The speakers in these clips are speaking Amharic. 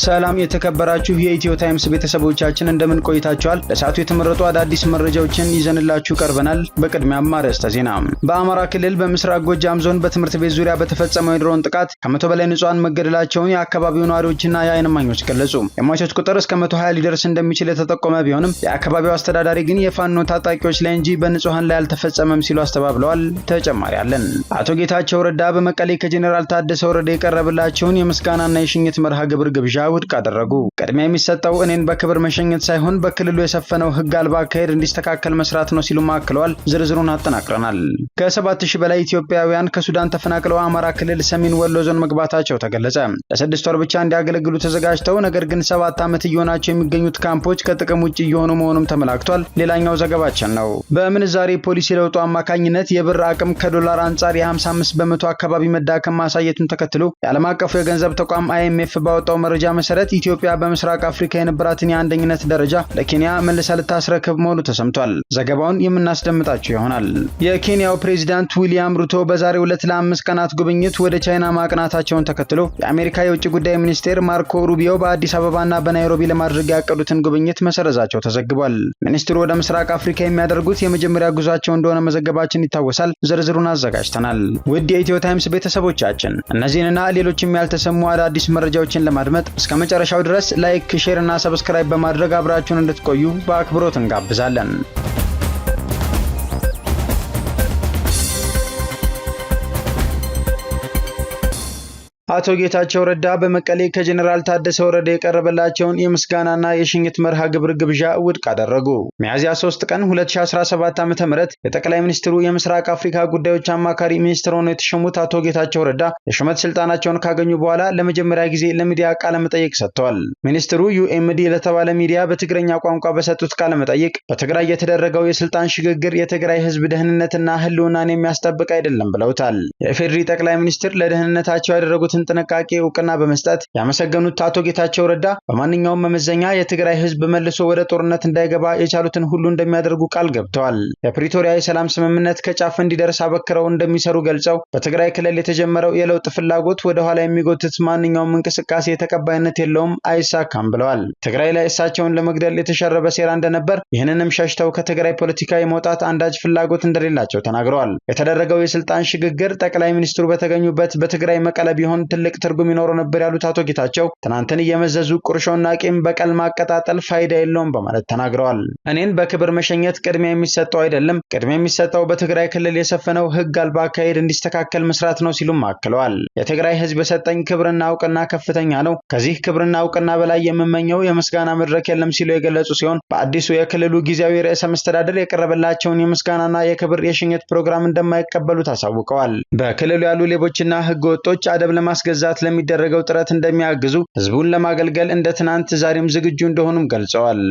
ሰላም የተከበራችሁ የኢትዮ ታይምስ ቤተሰቦቻችን እንደምን ቆይታችኋል? ለሰዓቱ የተመረጡ አዳዲስ መረጃዎችን ይዘንላችሁ ቀርበናል። በቅድሚያም አርዕስተ ዜና። በአማራ ክልል በምስራቅ ጎጃም ዞን በትምህርት ቤት ዙሪያ በተፈጸመው የድሮን ጥቃት ከ100 በላይ ንጹሃን መገደላቸውን የአካባቢው ነዋሪዎችና የዓይን እማኞች ገለጹ። የሟቾች ቁጥር እስከ 120 ሊደርስ እንደሚችል የተጠቆመ ቢሆንም የአካባቢው አስተዳዳሪ ግን የፋኖ ታጣቂዎች ላይ እንጂ በንጹሃን ላይ አልተፈጸመም ሲሉ አስተባብለዋል። ተጨማሪ አለን። አቶ ጌታቸው ረዳ በመቀሌ ከጄኔራል ታደሰ ወረደ የቀረበላቸውን የምስጋናና የሽኝት መርሃ ግብር ግብዣ ውድቅ አደረጉ። ቅድሚያ የሚሰጠው እኔን በክብር መሸኘት ሳይሆን በክልሉ የሰፈነው ህግ አልባ አካሄድ እንዲስተካከል መስራት ነው ሲሉ አክለዋል። ዝርዝሩን አጠናቅረናል። ከ7000 በላይ ኢትዮጵያውያን ከሱዳን ተፈናቅለው አማራ ክልል ሰሜን ወሎ ዞን መግባታቸው ተገለጸ። ለ6 ወር ብቻ እንዲያገለግሉ ተዘጋጅተው ነገር ግን 7 ዓመት እየሆናቸው የሚገኙት ካምፖች ከጥቅም ውጭ እየሆኑ መሆኑም ተመላክቷል። ሌላኛው ዘገባችን ነው። በምንዛሬ ፖሊሲ ለውጡ አማካኝነት የብር አቅም ከዶላር አንጻር የ55 በመቶ አካባቢ መዳከም ማሳየቱን ተከትሎ የዓለም አቀፉ የገንዘብ ተቋም IMF ባወጣው መረጃ መሰረት ኢትዮጵያ በምስራቅ አፍሪካ የነበራትን የአንደኝነት ደረጃ ለኬንያ መልሳ ልታስረክብ መሆኑ ተሰምቷል። ዘገባውን የምናስደምጣችሁ ይሆናል። የኬንያው ፕሬዝዳንት ዊሊያም ሩቶ በዛሬው ዕለት ለ5 ቀናት ጉብኝት ወደ ቻይና ማቅናታቸውን ተከትሎ የአሜሪካ የውጭ ጉዳይ ሚኒስቴር ማርኮ ሩቢዮ በአዲስ አበባና በናይሮቢ ለማድረግ ያቀዱትን ጉብኝት መሰረዛቸው ተዘግቧል። ሚኒስትሩ ወደ ምስራቅ አፍሪካ የሚያደርጉት የመጀመሪያ ጉዟቸው እንደሆነ መዘገባችን ይታወሳል። ዝርዝሩን አዘጋጅተናል። ውድ የኢትዮ ታይምስ ቤተሰቦቻችን እነዚህንና ሌሎችም ያልተሰሙ አዳዲስ መረጃዎችን ለማድመጥ እስከ መጨረሻው ድረስ ላይክ፣ ሼር እና ሰብስክራይብ በማድረግ አብራችሁን እንድትቆዩ በአክብሮት እንጋብዛለን። አቶ ጌታቸው ረዳ በመቀሌ ከጄኔራል ታደሰ ወረደ የቀረበላቸውን የምስጋናና የሽኝት መርሃ ግብር ግብዣ ውድቅ አደረጉ። ሚያዝያ 3 ቀን 2017 ዓ.ም የጠቅላይ ሚኒስትሩ የምስራቅ አፍሪካ ጉዳዮች አማካሪ ሚኒስትር ሆነው የተሾሙት አቶ ጌታቸው ረዳ የሹመት ስልጣናቸውን ካገኙ በኋላ ለመጀመሪያ ጊዜ ለሚዲያ ቃለ መጠይቅ ሰጥተዋል። ሚኒስትሩ UMD ለተባለ ሚዲያ በትግረኛ ቋንቋ በሰጡት ቃለ መጠይቅ በትግራይ የተደረገው የስልጣን ሽግግር የትግራይ ሕዝብ ደህንነትና ህልውናን የሚያስጠብቅ አይደለም ብለውታል። የኢፌዴሪ ጠቅላይ ሚኒስትር ለደህንነታቸው ያደረጉት ጥንቃቄ እውቅና በመስጠት ያመሰገኑት አቶ ጌታቸው ረዳ በማንኛውም መመዘኛ የትግራይ ህዝብ መልሶ ወደ ጦርነት እንዳይገባ የቻሉትን ሁሉ እንደሚያደርጉ ቃል ገብተዋል። የፕሪቶሪያ የሰላም ስምምነት ከጫፍ እንዲደርስ አበክረው እንደሚሰሩ ገልጸው በትግራይ ክልል የተጀመረው የለውጥ ፍላጎት ወደ ኋላ የሚጎትት ማንኛውም እንቅስቃሴ ተቀባይነት የለውም፣ አይሳካም ብለዋል። ትግራይ ላይ እሳቸውን ለመግደል የተሸረበ ሴራ እንደነበር፣ ይህንንም ሸሽተው ከትግራይ ፖለቲካ የመውጣት አንዳች ፍላጎት እንደሌላቸው ተናግረዋል። የተደረገው የስልጣን ሽግግር ጠቅላይ ሚኒስትሩ በተገኙበት በትግራይ መቀለ ቢሆን ትልቅ ትርጉም ይኖረው ነበር ያሉት አቶ ጌታቸው ትናንትን እየመዘዙ ቁርሾና ቂም በቀል ማቀጣጠል ፋይዳ የለውም በማለት ተናግረዋል። እኔን በክብር መሸኘት ቅድሚያ የሚሰጠው አይደለም፣ ቅድሚያ የሚሰጠው በትግራይ ክልል የሰፈነው ህግ አልባ አካሄድ እንዲስተካከል መስራት ነው ሲሉም አክለዋል። የትግራይ ህዝብ የሰጠኝ ክብርና እውቅና ከፍተኛ ነው። ከዚህ ክብርና እውቅና በላይ የምመኘው የምስጋና መድረክ የለም ሲሉ የገለጹ ሲሆን በአዲሱ የክልሉ ጊዜያዊ ርዕሰ መስተዳድር የቀረበላቸውን የምስጋናና የክብር የሽኝት ፕሮግራም እንደማይቀበሉት አሳውቀዋል። በክልሉ ያሉ ሌቦችና ህገ ወጦች አደብ ለማስገዛት ለሚደረገው ጥረት እንደሚያግዙ ህዝቡን ለማገልገል እንደ ትናንት ዛሬም ዝግጁ እንደሆኑም ገልጸዋል።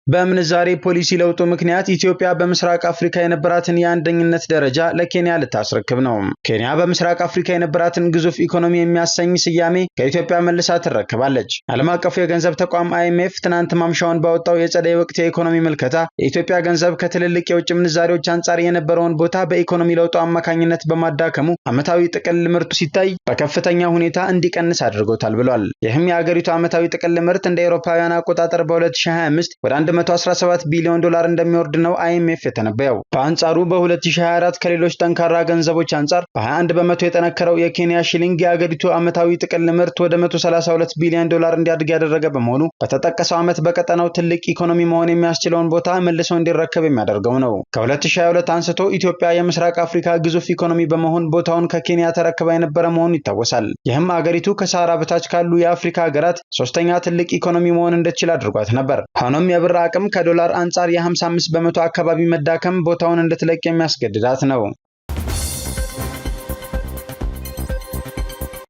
በምንዛሬ ፖሊሲ ለውጡ ምክንያት ኢትዮጵያ በምስራቅ አፍሪካ የነበራትን የአንደኝነት ደረጃ ለኬንያ ልታስረክብ ነው። ኬንያ በምስራቅ አፍሪካ የነበራትን ግዙፍ ኢኮኖሚ የሚያሰኝ ስያሜ ከኢትዮጵያ መልሳ ትረከባለች። ዓለም አቀፉ የገንዘብ ተቋም IMF ትናንት ማምሻውን ባወጣው የጸደይ ወቅት የኢኮኖሚ ምልከታ የኢትዮጵያ ገንዘብ ከትልልቅ የውጭ ምንዛሬዎች አንጻር የነበረውን ቦታ በኢኮኖሚ ለውጡ አማካኝነት በማዳከሙ ዓመታዊ ጥቅል ምርቱ ሲታይ በከፍተኛ ሁኔታ እንዲቀንስ አድርጎታል ብሏል። ይህም የአገሪቱ ዓመታዊ ጥቅል ምርት እንደ አውሮፓውያን አቆጣጠር በ2025 ወደ 117 ቢሊዮን ዶላር እንደሚወርድ ነው IMF የተነበየው። በአንጻሩ በ2024 ከሌሎች ጠንካራ ገንዘቦች አንጻር በ21 በመቶ የጠነከረው የኬንያ ሺሊንግ የአገሪቱ ዓመታዊ ጥቅል ምርት ወደ 132 ቢሊዮን ዶላር እንዲያድግ ያደረገ በመሆኑ በተጠቀሰው ዓመት በቀጠናው ትልቅ ኢኮኖሚ መሆን የሚያስችለውን ቦታ መልሶ እንዲረከብ የሚያደርገው ነው። ከ2022 አንስቶ ኢትዮጵያ የምስራቅ አፍሪካ ግዙፍ ኢኮኖሚ በመሆን ቦታውን ከኬንያ ተረክባ የነበረ መሆኑ ይታወሳል። ይህም አገሪቱ ከሳህራ በታች ካሉ የአፍሪካ ሀገራት ሶስተኛ ትልቅ ኢኮኖሚ መሆን እንድትችል አድርጓት ነበር። ሆኖም የብር አቅም ከዶላር አንጻር የ55 በመቶ አካባቢ መዳከም ቦታውን እንድትለቅ የሚያስገድዳት ነው።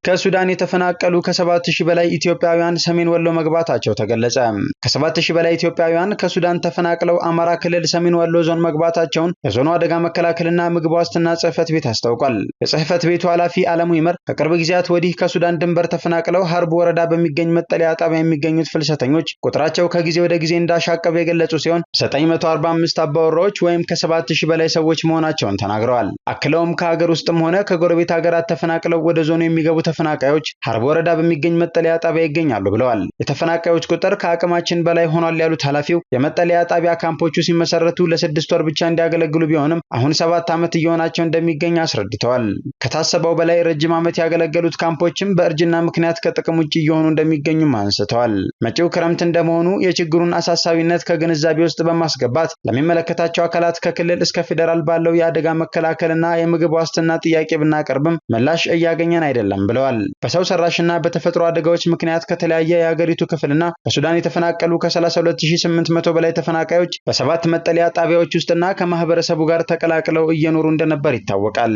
ከሱዳን የተፈናቀሉ ከ7000 በላይ ኢትዮጵያውያን ሰሜን ወሎ መግባታቸው ተገለጸ። ከ7000 በላይ ኢትዮጵያውያን ከሱዳን ተፈናቅለው አማራ ክልል ሰሜን ወሎ ዞን መግባታቸውን የዞኑ አደጋ መከላከልና ምግብ ዋስትና ጽሕፈት ቤት አስታውቋል። የጽሕፈት ቤቱ ኃላፊ አለሙ ይመር ከቅርብ ጊዜያት ወዲህ ከሱዳን ድንበር ተፈናቅለው ሀርቡ ወረዳ በሚገኝ መጠለያ ጣቢያ የሚገኙት ፍልሰተኞች ቁጥራቸው ከጊዜ ወደ ጊዜ እንዳሻቀበ የገለጹ ሲሆን 945 አባወራዎች ወይም ከ7000 በላይ ሰዎች መሆናቸውን ተናግረዋል። አክለውም ከሀገር ውስጥም ሆነ ከጎረቤት ሀገራት ተፈናቅለው ወደ ዞኑ የሚገቡ ተፈናቃዮች ሀርቡ ወረዳ በሚገኝ መጠለያ ጣቢያ ይገኛሉ ብለዋል። የተፈናቃዮች ቁጥር ከአቅማችን በላይ ሆኗል ያሉት ኃላፊው የመጠለያ ጣቢያ ካምፖቹ ሲመሰረቱ ለ6 ወር ብቻ እንዲያገለግሉ ቢሆንም አሁን 7 ዓመት እየሆናቸው እንደሚገኝ አስረድተዋል። ከታሰበው በላይ ረጅም ዓመት ያገለገሉት ካምፖችም በእርጅና ምክንያት ከጥቅም ውጭ እየሆኑ እንደሚገኙም አንስተዋል። መጪው ክረምት እንደመሆኑ የችግሩን አሳሳቢነት ከግንዛቤ ውስጥ በማስገባት ለሚመለከታቸው አካላት ከክልል እስከ ፌዴራል ባለው የአደጋ መከላከልና የምግብ ዋስትና ጥያቄ ብናቀርብም ምላሽ እያገኘን አይደለም ብለዋል። በሰው ሰራሽና በተፈጥሮ አደጋዎች ምክንያት ከተለያየ የሀገሪቱ ክፍልና ከሱዳን የተፈናቀሉ ከ32800 በላይ ተፈናቃዮች በ7 መጠለያ ጣቢያዎች ውስጥና ከማህበረሰቡ ጋር ተቀላቅለው እየኖሩ እንደነበር ይታወቃል።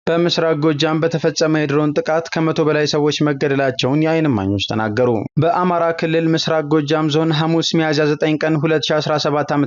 በምስራቅ ጎጃም በተፈጸመ የድሮን ጥቃት ከ100 በላይ ሰዎች መገደላቸውን የዓይን እማኞች ተናገሩ። በአማራ ክልል ምስራቅ ጎጃም ዞን ሐሙስ ሚያዝያ 9 ቀን 2017 ዓ.ም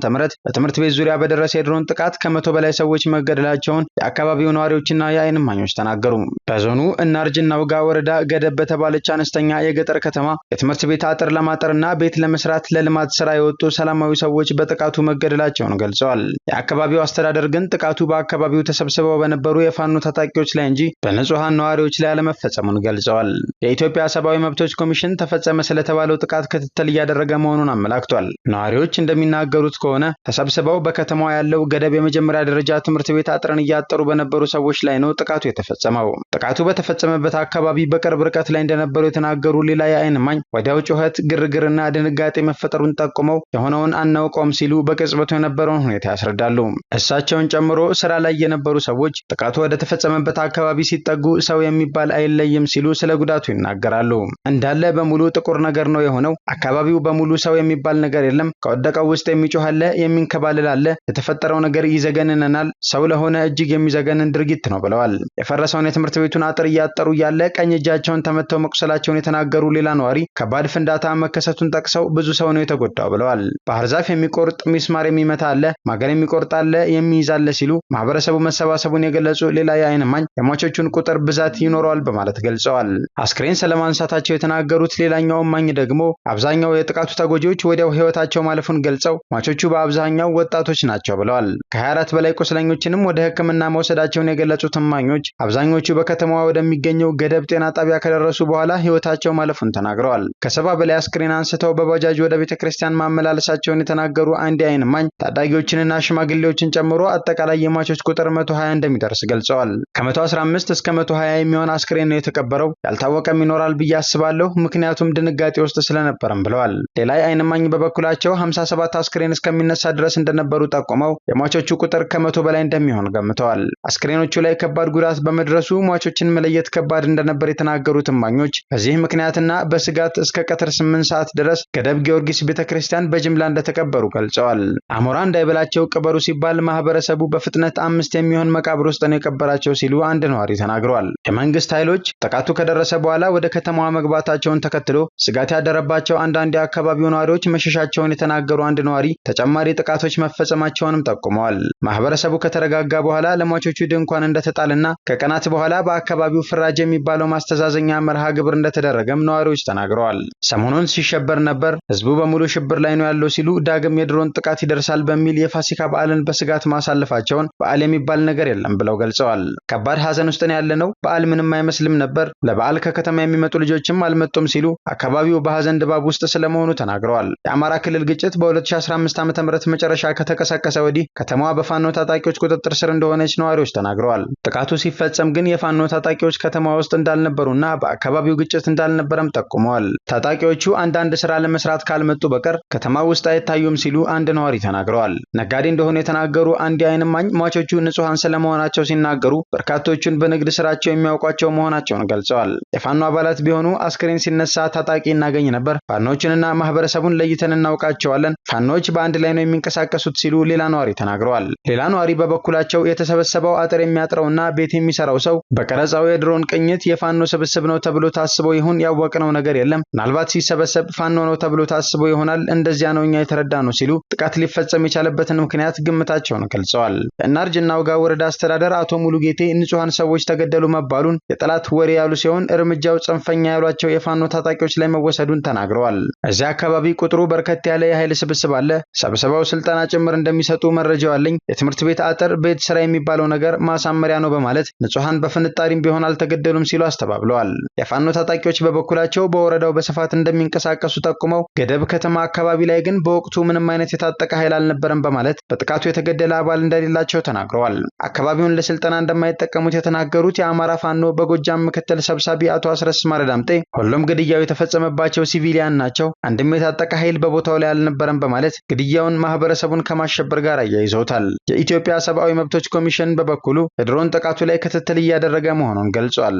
በትምህርት ቤት ዙሪያ በደረሰ የድሮን ጥቃት ከ100 በላይ ሰዎች መገደላቸውን የአካባቢው ነዋሪዎችና የዓይን እማኞች ተናገሩ። በዞኑ እናርጅና ውጋ ወረዳ ገደብ በተባለች አነስተኛ የገጠር ከተማ የትምህርት ቤት አጥር ለማጠርና ቤት ለመስራት ለልማት ስራ የወጡ ሰላማዊ ሰዎች በጥቃቱ መገደላቸውን ገልጸዋል። የአካባቢው አስተዳደር ግን ጥቃቱ በአካባቢው ተሰብስበው በነበሩ የፋኖ ታጣቂዎች ላይ እንጂ በንጹሃን ነዋሪዎች ላይ አለመፈጸሙን ገልጸዋል። የኢትዮጵያ ሰብአዊ መብቶች ኮሚሽን ተፈጸመ ስለተባለው ጥቃት ክትትል እያደረገ መሆኑን አመላክቷል። ነዋሪዎች እንደሚናገሩት ከሆነ ተሰብስበው በከተማዋ ያለው ገደብ የመጀመሪያ ደረጃ ትምህርት ቤት አጥርን እያጠሩ በነበሩ ሰዎች ላይ ነው ጥቃቱ የተፈጸመው። ጥቃቱ በተፈጸመበት አካባቢ በቅርብ ርቀት ላይ እንደነበሩ የተናገሩ ሌላ የዓይን እማኝ ወዲያው ጩኸት፣ ግርግርና ድንጋጤ መፈጠሩን ጠቁመው የሆነውን አናውቀውም ሲሉ በቅጽበቱ የነበረውን ሁኔታ ያስረዳሉ። እሳቸውን ጨምሮ ስራ ላይ የነበሩ ሰዎች ጥቃቱ ወደ ተፈጸመ አካባቢ ሲጠጉ ሰው የሚባል አይለይም ሲሉ ስለ ጉዳቱ ይናገራሉ። እንዳለ በሙሉ ጥቁር ነገር ነው የሆነው። አካባቢው በሙሉ ሰው የሚባል ነገር የለም። ከወደቀው ውስጥ የሚጮህ አለ፣ የሚንከባልል አለ። የተፈጠረው ነገር ይዘገንነናል። ሰው ለሆነ እጅግ የሚዘገንን ድርጊት ነው ብለዋል። የፈረሰውን የትምህርት ቤቱን አጥር እያጠሩ ያለ ቀኝ እጃቸውን ተመተው መቁሰላቸውን የተናገሩ ሌላ ነዋሪ ከባድ ፍንዳታ መከሰቱን ጠቅሰው ብዙ ሰው ነው የተጎዳው ብለዋል። ባህር ዛፍ የሚቆርጥ ሚስማር የሚመታ አለ፣ ማገር የሚቆርጥ አለ፣ የሚይዝ አለ ሲሉ ማህበረሰቡ መሰባሰቡን የገለጹ ሌላ የዓይን እማኝ የሟቾቹን ቁጥር ብዛት ይኖረዋል በማለት ገልጸዋል። አስክሬን ስለማንሳታቸው የተናገሩት ሌላኛው እማኝ ደግሞ አብዛኛው የጥቃቱ ተጎጂዎች ወዲያው ህይወታቸው ማለፉን ገልጸው ሟቾቹ በአብዛኛው ወጣቶች ናቸው ብለዋል። ከ24 በላይ ቁስለኞችንም ወደ ሕክምና መውሰዳቸውን የገለጹት እማኞች አብዛኞቹ በከተማዋ ወደሚገኘው ገደብ ጤና ጣቢያ ከደረሱ በኋላ ህይወታቸው ማለፉን ተናግረዋል። ከ70 በላይ አስክሬን አንስተው በባጃጅ ወደ ቤተክርስቲያን ማመላለሳቸውን የተናገሩ አንድ የዓይን እማኝ ታዳጊዎችንና ሽማግሌዎችን ጨምሮ አጠቃላይ የሟቾች ቁጥር 120 እንደሚደርስ ገልጸዋል። ከ115 እስከ 120 የሚሆን አስክሬን ነው የተቀበረው። ያልታወቀም ይኖራል ብዬ አስባለሁ፣ ምክንያቱም ድንጋጤ ውስጥ ስለነበረም ብለዋል። ሌላ የዓይን እማኝ በበኩላቸው 57 አስክሬን እስከሚነሳ ድረስ እንደነበሩ ጠቁመው የሟቾቹ ቁጥር ከ100 በላይ እንደሚሆን ገምተዋል። አስክሬኖቹ ላይ ከባድ ጉዳት በመድረሱ ሟቾችን መለየት ከባድ እንደነበር የተናገሩት እማኞች በዚህ ምክንያትና በስጋት እስከ ቀትር 8 ሰዓት ድረስ ገደብ ጊዮርጊስ ቤተክርስቲያን በጅምላ እንደተቀበሩ ገልጸዋል። አሞራ እንዳይበላቸው ቅበሩ ሲባል ማህበረሰቡ በፍጥነት 5 የሚሆን መቃብር ውስጥ ነው የቀበራቸው ሲሉ አንድ ነዋሪ ተናግረዋል። የመንግስት ኃይሎች ጥቃቱ ከደረሰ በኋላ ወደ ከተማዋ መግባታቸውን ተከትሎ ስጋት ያደረባቸው አንዳንድ የአካባቢው ነዋሪዎች መሸሻቸውን የተናገሩ አንድ ነዋሪ ተጨማሪ ጥቃቶች መፈጸማቸውንም ጠቁመዋል። ማህበረሰቡ ከተረጋጋ በኋላ ለሟቾቹ ድንኳን እንደተጣልና ከቀናት በኋላ በአካባቢው ፍራጅ የሚባለው ማስተዛዘኛ መርሃ ግብር እንደተደረገም ነዋሪዎች ተናግረዋል። ሰሞኑን ሲሸበር ነበር፣ ህዝቡ በሙሉ ሽብር ላይ ነው ያለው ሲሉ ዳግም የድሮን ጥቃት ይደርሳል በሚል የፋሲካ በዓልን በስጋት ማሳለፋቸውን በዓል የሚባል ነገር የለም ብለው ገልጸዋል። ከባድ ሐዘን ውስጥ ነው ያለነው። በዓል ምንም አይመስልም ነበር። ለበዓል ከከተማ የሚመጡ ልጆችም አልመጡም ሲሉ አካባቢው በሐዘን ድባብ ውስጥ ስለመሆኑ ተናግረዋል። የአማራ ክልል ግጭት በ2015 ዓ.ም መጨረሻ ከተቀሰቀሰ ወዲህ ከተማዋ በፋኖ ታጣቂዎች ቁጥጥር ስር እንደሆነች ነዋሪዎች ተናግረዋል። ጥቃቱ ሲፈጸም ግን የፋኖ ታጣቂዎች ከተማ ውስጥ እንዳልነበሩና በአካባቢው ግጭት እንዳልነበረም ጠቁመዋል። ታጣቂዎቹ አንዳንድ ስራ ለመስራት ካልመጡ በቀር ከተማ ውስጥ አይታዩም ሲሉ አንድ ነዋሪ ተናግረዋል። ነጋዴ እንደሆነ የተናገሩ አንድ የዓይን እማኝ ሟቾቹ ንጹሃን ስለመሆናቸው ሲናገሩ በርካቶቹን በንግድ ስራቸው የሚያውቋቸው መሆናቸውን ገልጸዋል። የፋኖ አባላት ቢሆኑ አስክሬን ሲነሳ ታጣቂ እናገኝ ነበር፣ ፋኖችንና ማህበረሰቡን ለይተን እናውቃቸዋለን፣ ፋኖች በአንድ ላይ ነው የሚንቀሳቀሱት ሲሉ ሌላ ነዋሪ ተናግረዋል። ሌላ ነዋሪ በበኩላቸው የተሰበሰበው አጥር የሚያጥረውና ቤት የሚሰራው ሰው በቀረጻው የድሮን ቅኝት የፋኖ ስብስብ ነው ተብሎ ታስቦ ይሁን ያወቅነው ነገር የለም፣ ምናልባት ሲሰበሰብ ፋኖ ነው ተብሎ ታስቦ ይሆናል፣ እንደዚያ ነው እኛ የተረዳነው ሲሉ ጥቃት ሊፈጸም የቻለበትን ምክንያት ግምታቸውን ገልጸዋል። የእናርጅና ውጋ ወረዳ አስተዳደር አቶ ሙሉጌቴ ንጹሃን ሰዎች ተገደሉ መባሉን የጠላት ወሬ ያሉ ሲሆን እርምጃው ጽንፈኛ ያሏቸው የፋኖ ታጣቂዎች ላይ መወሰዱን ተናግረዋል። እዚያ አካባቢ ቁጥሩ በርከት ያለ የኃይል ስብስብ አለ፣ ሰብስበው ስልጠና ጭምር እንደሚሰጡ መረጃው አለኝ፣ የትምህርት ቤት አጥር ቤት ስራ የሚባለው ነገር ማሳመሪያ ነው በማለት ንጹሃን በፍንጣሪም ቢሆን አልተገደሉም ሲሉ አስተባብለዋል። የፋኖ ታጣቂዎች በበኩላቸው በወረዳው በስፋት እንደሚንቀሳቀሱ ጠቁመው ገደብ ከተማ አካባቢ ላይ ግን በወቅቱ ምንም አይነት የታጠቀ ኃይል አልነበረም በማለት በጥቃቱ የተገደለ አባል እንደሌላቸው ተናግረዋል። አካባቢውን ለስልጠና እንደማይጠቀሙት የተናገሩት የአማራ ፋኖ በጎጃም ምክትል ሰብሳቢ አቶ አስረስ ማረዳምጤ ሁሉም ግድያው የተፈጸመባቸው ሲቪሊያን ናቸው፣ አንድም የታጠቀ ኃይል በቦታው ላይ አልነበረም በማለት ግድያውን ማህበረሰቡን ከማሸበር ጋር አያይዘውታል። የኢትዮጵያ ሰብአዊ መብቶች ኮሚሽን በበኩሉ የድሮን ጥቃቱ ላይ ክትትል እያደረገ መሆኑን ገልጿል።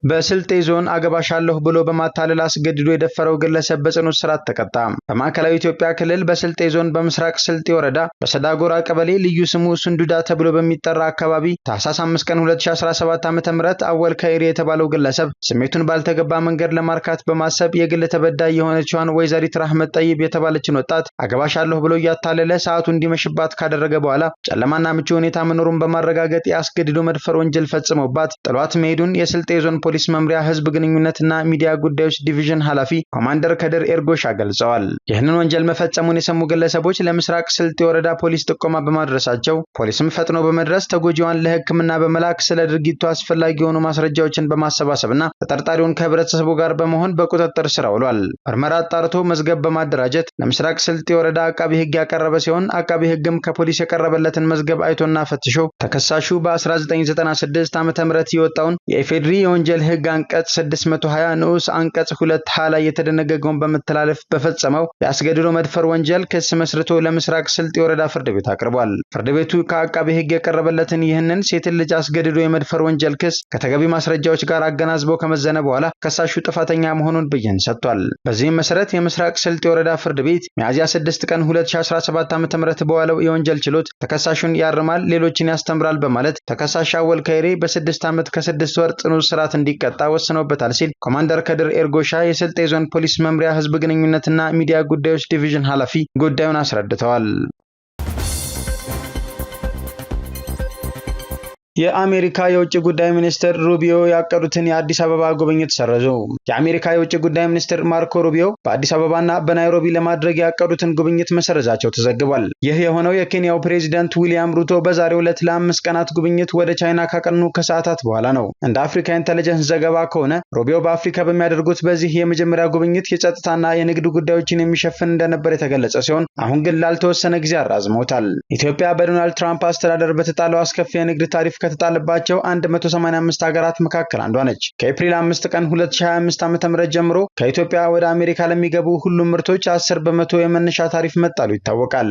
በስልጤ ዞን አገባሻለሁ ብሎ በማታለል አስገድዶ የደፈረው ግለሰብ በጽኑ እስራት ተቀጣ። በማዕከላዊ ኢትዮጵያ ክልል በስልጤ ዞን በምስራቅ ስልጤ ወረዳ በሰዳጎራ ቀበሌ ልዩ ስሙ ሱንዱዳ ተብሎ በሚጠራ አካባቢ ታህሳስ 5 ቀን 2017 ዓ.ም አወል ከይሪ የተባለው ግለሰብ ስሜቱን ባልተገባ መንገድ ለማርካት በማሰብ የግል ተበዳይ የሆነችዋን ወይዘሪት ራህመት ጠይብ የተባለችን ወጣት አገባሻለሁ ብሎ እያታለለ ሰዓቱ እንዲመሽባት ካደረገ በኋላ ጨለማና ምቹ ሁኔታ መኖሩን በማረጋገጥ የአስገድዶ መድፈር ወንጀል ፈጽመውባት ጥሏት መሄዱን የስልጤ ዞን ፖሊስ መምሪያ ህዝብ ግንኙነትና ሚዲያ ጉዳዮች ዲቪዥን ኃላፊ ኮማንደር ከድር ኤርጎሻ ገልጸዋል። ይህንን ወንጀል መፈጸሙን የሰሙ ግለሰቦች ለምስራቅ ስልጤ ወረዳ ፖሊስ ጥቆማ በማድረሳቸው ፖሊስም ፈጥኖ በመድረስ ተጎጂዋን ለሕክምና በመላክ ስለ ድርጊቱ አስፈላጊ የሆኑ ማስረጃዎችን በማሰባሰብና ተጠርጣሪውን ከህብረተሰቡ ጋር በመሆን በቁጥጥር ስር አውሏል። ምርመራ አጣርቶ መዝገብ በማደራጀት ለምስራቅ ስልጤ ወረዳ አቃቢ ህግ ያቀረበ ሲሆን አቃቢ ህግም ከፖሊስ የቀረበለትን መዝገብ አይቶና ፈትሾ ተከሳሹ በ1996 ዓ.ም የወጣውን የኢፌድሪ የወንጀል ህግ አንቀጽ 620 ንዑስ አንቀጽ 2 ሀ ላይ የተደነገገውን በመተላለፍ በፈጸመው የአስገድዶ መድፈር ወንጀል ክስ መስርቶ ለምስራቅ ስልጤ ወረዳ ፍርድ ቤት አቅርቧል። ፍርድ ቤቱ ከአቃቤ ህግ የቀረበለትን ይህንን ሴትን ልጅ አስገድዶ የመድፈር ወንጀል ክስ ከተገቢ ማስረጃዎች ጋር አገናዝቦ ከመዘነ በኋላ ከሳሹ ጥፋተኛ መሆኑን ብይን ሰጥቷል። በዚህም መሰረት የምስራቅ ስልጤ ወረዳ ፍርድ ቤት ሚያዝያ 6 ቀን 2017 ዓ.ም በዋለው የወንጀል ችሎት ተከሳሹን ያርማል፣ ሌሎችን ያስተምራል በማለት ተከሳሽ አወል ከይሬ በ6 ዓመት ከ6 ወር ጽኑ እስራት እንዲቀጣ ወስኖበታል ሲል ኮማንደር ከድር ኤርጎሻ የስልጤ ዞን ፖሊስ መምሪያ ህዝብ ግንኙነትና ሚዲያ ጉዳዮች ዲቪዥን ኃላፊ ጉዳዩን አስረድተዋል። የአሜሪካ የውጭ ጉዳይ ሚኒስትር ሩቢዮ ያቀዱትን የአዲስ አበባ ጉብኝት ሰረዙ። የአሜሪካ የውጭ ጉዳይ ሚኒስትር ማርኮ ሩቢዮ በአዲስ አበባና በናይሮቢ ለማድረግ ያቀዱትን ጉብኝት መሰረዛቸው ተዘግቧል። ይህ የሆነው የኬንያው ፕሬዝዳንት ዊሊያም ሩቶ በዛሬው ዕለት ለ5 ቀናት ጉብኝት ወደ ቻይና ካቀኑ ከሰዓታት በኋላ ነው። እንደ አፍሪካ ኢንተለጀንስ ዘገባ ከሆነ ሩቢዮ በአፍሪካ በሚያደርጉት በዚህ የመጀመሪያ ጉብኝት የጸጥታና የንግድ ጉዳዮችን የሚሸፍን እንደነበር የተገለጸ ሲሆን አሁን ግን ላልተወሰነ ጊዜ አራዝመውታል። ኢትዮጵያ በዶናልድ ትራምፕ አስተዳደር በተጣለው አስከፊ የንግድ ታሪፍ ከተጣለባቸው 185 ሀገራት መካከል አንዷ ነች። ከኤፕሪል 5 ቀን 2025 ዓ.ም ጀምሮ ከኢትዮጵያ ወደ አሜሪካ ለሚገቡ ሁሉም ምርቶች 10% የመነሻ ታሪፍ መጣሉ ይታወቃል።